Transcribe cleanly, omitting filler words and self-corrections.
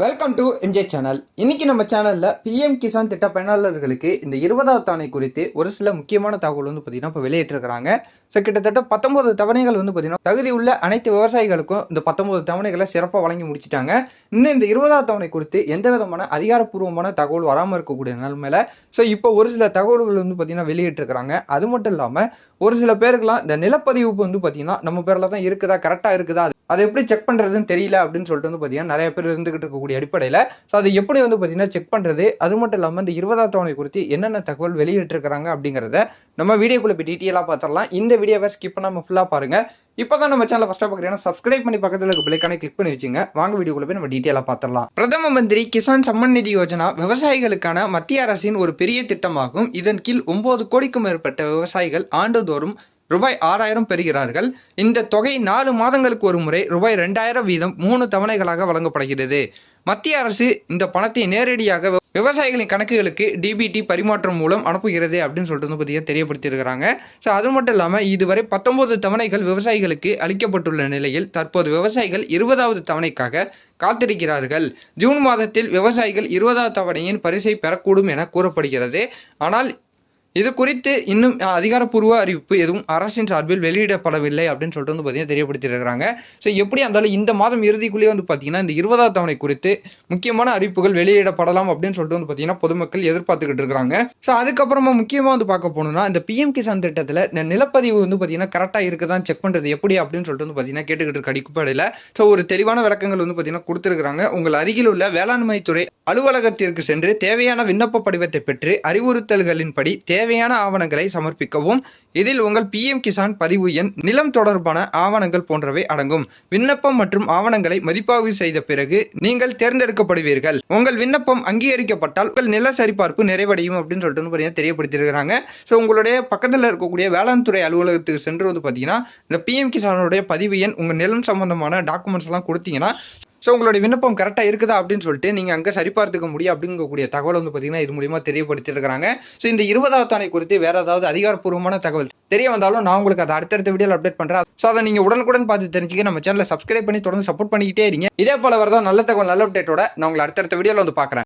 Welcome to MJ channel. இன்னைக்கு நம்ம சேனலில் பிஎம் கிசான் திட்ட பயனாளர்களுக்கு இந்த 20வது தவணை குறித்து ஒரு சில முக்கியமான தகவல் பார்த்தீங்கன்னா இப்போ வெளியிட்டிருக்கிறாங்க. ஸோ கிட்டத்தட்ட 19 தவணைகள் பார்த்தீங்கன்னா தகுதி உள்ள அனைத்து விவசாயிகளுக்கும் இந்த 19 தவணைகளை சிறப்பாக வழங்கி முடிச்சிட்டாங்க. இன்னும் இந்த 20வது தவணை குறித்து எந்த விதமான அதிகாரப்பூர்வமான தகவல் வராமல் இருக்கக்கூடிய நிலைமையில ஸோ இப்போ ஒரு சில தகவல்கள் பார்த்தீங்கன்னா வெளியிட்டிருக்கிறாங்க. அது மட்டும் இல்லாமல் ஒரு சில பேருக்குலாம் இந்த நிலப்பதிவு பார்த்தீங்கன்னா நம்ம பேரில் தான் இருக்குதா, கரெக்டாக இருக்குதா, அதை எப்படி செக் பண்ணுறதுன்னு தெரியல அப்படின்னு சொல்லிட்டு பார்த்தீங்கன்னா நிறைய பேர் இருந்துகிட்டு இருக்கக்கூடிய அடிப்படையில் ஸோ அதை எப்படி பார்த்தீங்கன்னா செக் பண்ணுறது, அது மட்டும் இல்லாமல் இந்த 20வது தவணை குறித்து என்னென்ன தகவல் வெளியிட்டிருக்கிறாங்க அப்படிங்கிறத நம்ம வீடியோக்குள்ள போய் டீட்டெயிலாக பார்த்துடலாம். இந்த வீடியோவை ஸ்கிப் பண்ணாமல் ஃபுல்லாக பாருங்கள். இப்போ தான் நம்ம சேனல் ஃபஸ்ட்டாக பார்க்குறீங்கன்னா சப்ஸ்கிரைப் பண்ணி பக்கத்தில் இருக்க பெல்லைக்கான கிளிக் பண்ணி வச்சுங்க. வாங்க வீடியோக்குள்ள போய் நம்ம டீட்டெயிலாக பார்த்துடலாம். பிரதம மந்திரி கிசான் சம்மன் நிதி யோஜனா விவசாயிகளுக்கான மத்திய அரசின் ஒரு பெரிய திட்டமாகும். இதன் கீழ் 9 கோடிக்கும் மேற்பட்ட விவசாயிகள் ஆண்டுதோறும் ரூபாய் 6,000 பெறுகிறார்கள். இந்த தொகை 4 மாதங்களுக்கு ஒரு முறை ரூபாய் 2,000 வீதம் 3 தவணைகளாக வழங்கப்படுகிறது. மத்திய அரசு இந்த பணத்தை நேரடியாக விவசாயிகளின் கணக்குகளுக்கு டிபிடி பரிமாற்றம் மூலம் அனுப்புகிறது அப்படின்னு சொல்லிட்டு பார்த்தீங்கன்னா தெரியப்படுத்தியிருக்கிறாங்க. ஸோ அது மட்டும் இல்லாமல் இதுவரை 19 தவணைகள் விவசாயிகளுக்கு அளிக்கப்பட்டுள்ள நிலையில் தற்போது விவசாயிகள் 20வது தவணைக்காக காத்திருக்கிறார்கள். ஜூன் மாதத்தில் விவசாயிகள் 20வது தவணையின் பரிசை பெறக்கூடும் என கூறப்படுகிறது. ஆனால் இது குறித்து இன்னும் அதிகாரப்பூர்வ அறிவிப்பு எதுவும் அரசின் சார்பில் வெளியிடப்படவில்லை அப்படின்னு சொல்லிட்டு பார்த்தீங்கன்னா தெரியப்படுத்தியிருக்கிறாங்க. ஸோ எப்படி இருந்தாலும் இந்த மாதம் இறுதிக்குள்ளேயே பார்த்தீங்கன்னா இந்த 20வது தவணை குறித்து முக்கியமான அறிவிப்புகள் வெளியிடப்படலாம் அப்படின்னு சொல்லிட்டு பார்த்தீங்கன்னா பொதுமக்கள் எதிர்பார்த்துக்கிட்டு இருக்கிறாங்க. ஸோ அதுக்கப்புறமா முக்கியமாக பார்க்க போனோம்னா இந்த பிஎம் கிசான் திட்டத்தில் இந்த நிலப்பதிவு பார்த்தீங்கன்னா கரெக்டாக இருக்குதான் செக் பண்ணுறது எப்படி அப்படின்னு சொல்லிட்டு பார்த்தீங்கன்னா கேட்டுக்கிட்டு இருக்க அடிப்படையில் ஸோ ஒரு தெளிவான விளக்கங்கள் பார்த்தீங்கன்னா கொடுத்துருக்காங்க. உங்கள் அருகில் உள்ள வேளாண்மை துறை அலுவலகத்திற்கு சென்று தேவையான விண்ணப்ப படிவத்தை பெற்று அறிவுறுத்தல்களின்படி தேவையான ஆவணங்களை சமர்ப்பிக்கவும். இதில் உங்கள் பிஎம் கிசான் பதிவு எண், நிலம் தொடர்பான ஆவணங்கள் போன்றவை அடங்கும். விண்ணப்பம் மற்றும் ஆவணங்களை மதிப்பாய்வு செய்த பிறகு நீங்கள் தேர்ந்தெடுக்கப்படுவீர்கள். உங்கள் விண்ணப்பம் அங்கீகரிக்கப்பட்டால் உங்கள் நில சரிபார்ப்பு நிறைவடையும் அப்படின்னு சொல்லிட்டு தெரியப்படுத்தியிருக்கிறாங்க. ஸோ உங்களுடைய பக்கத்தில் இருக்கக்கூடிய வேளாண் துறை அலுவலகத்துக்கு சென்று பார்த்தீங்கன்னா இந்த பிஎம் கிசானுடைய பதிவு எண், உங்கள் நிலம் சம்பந்தமான டாக்குமெண்ட்ஸ் எல்லாம் கொடுத்தீங்கன்னா ஸோ உங்களுடைய விண்ணப்பம் கரெக்டாக இருக்குதா அப்படின்னு சொல்லிட்டு நீங்கள் அங்கே சரிபார்த்துக்க முடியும் அப்படிங்கக்கூடிய தகவல் பார்த்தீங்கன்னா இது மூலியமாக தெரியப்படுத்தியிருக்கிறாங்க. ஸோ இந்த 20வது தவணை குறித்து வேறு ஏதாவது அதிகாரப்பூர்வமான தகவல் தெரிய வந்தாலும் நான் உங்களுக்கு அதை அடுத்தடுத்த வீடியோவில் அப்டேட் பண்ணுறேன். ஸோ அதை நீங்கள் உடனுக்குடன் பார்த்து தெரிஞ்சுக்க நம்ம சேனலை சப்ஸ்கிரைப் பண்ணி தொடர்ந்து சப்போர்ட் பண்ணிக்கிட்டே இருங்க. இதே போல வரதான் நல்ல தகவல் நல்ல அப்டேட்டோட நான் உங்களை அடுத்தடுத்த வீடியோவில் பார்க்குறேன்.